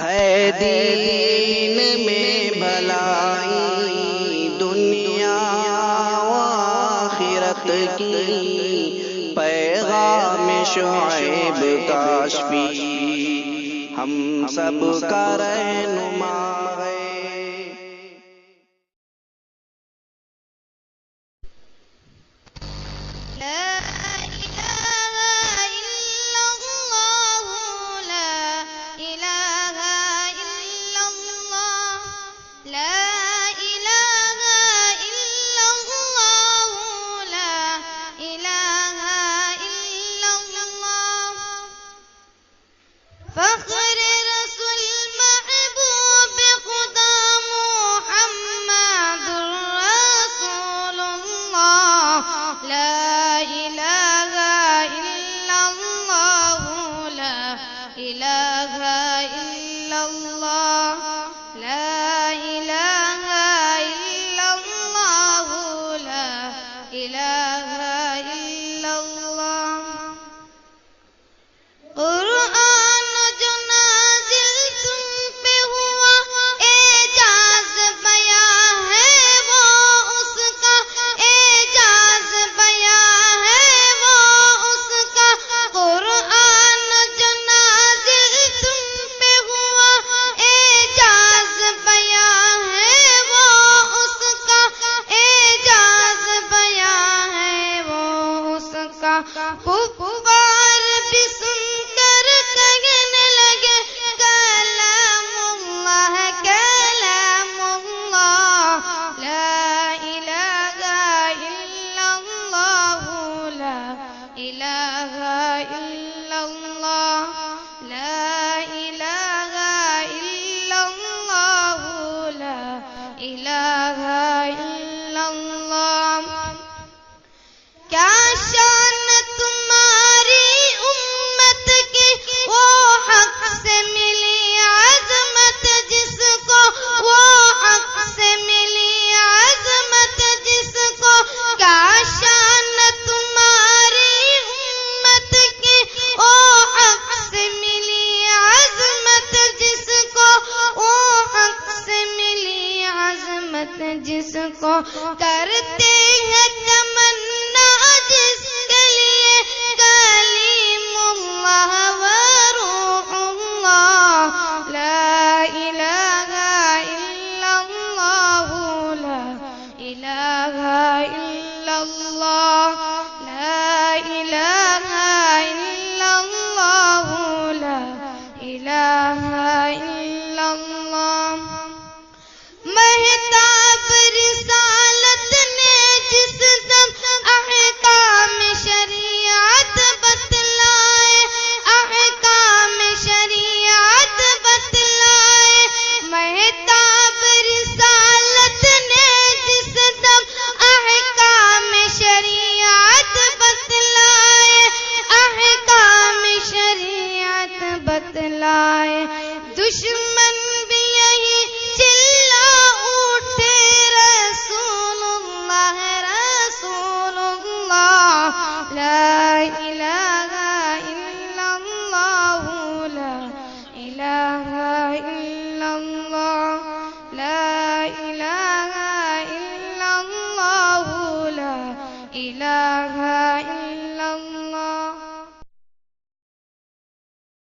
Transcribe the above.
ہے دین میں بھلائی دنیا و آخرت کی، پیغام شعیب کاشفی ہم سب کا رہنما ہے۔ فخر رسول محبوب خدا محمد رسول اللہ، لا الہ الا اللہ، لا الہ الا اللہ، لا الہ الا اللہ، لا الہ الا اللہ۔ قرآن جو نازل تم پہ ہوا اعجاز بیاں ہے وہ اس کا، اعجاز بیاں ہے وہ اس کا۔ قرآن جو نازل تم پہ ہوا اعجاز بیاں ہے وہ اس کا، اعجاز بیاں ہے وہ اس کا۔ کفار بھی سن کر کہنے لگے کلام اللہ ہے، کلام اللہ، لا الہ الا اللہ، لا الہ الا اللہ، لا الہ الا اللہ، لا الہ الا اللہ۔ کیا شان تمہاری امت کی، وہ حق سے ملی عظمت جس کو، وہ حق سے ملی عظمت جس کو۔ کیا شان تمہاری امت کی، وہ حق سے ملی عظمت جس کو، وہ حق سے ملی عظمت جس کو۔ کرتے ہیں تمنا جس کے لیے کلیم اللہ و روح اللہ، لا الہ الا اللہ، لا الہ الا اللہ، لا الہ الا اللہ، لا الہ الا اللہ۔ مہتاب رسالت نے جس دم احکام شریعت بتلائے، احکام شریعت بتلائے، مہتاب رسالت نے جس دم احکام شریعت بتلائے، احکام شریعت بتلائے۔ دشمن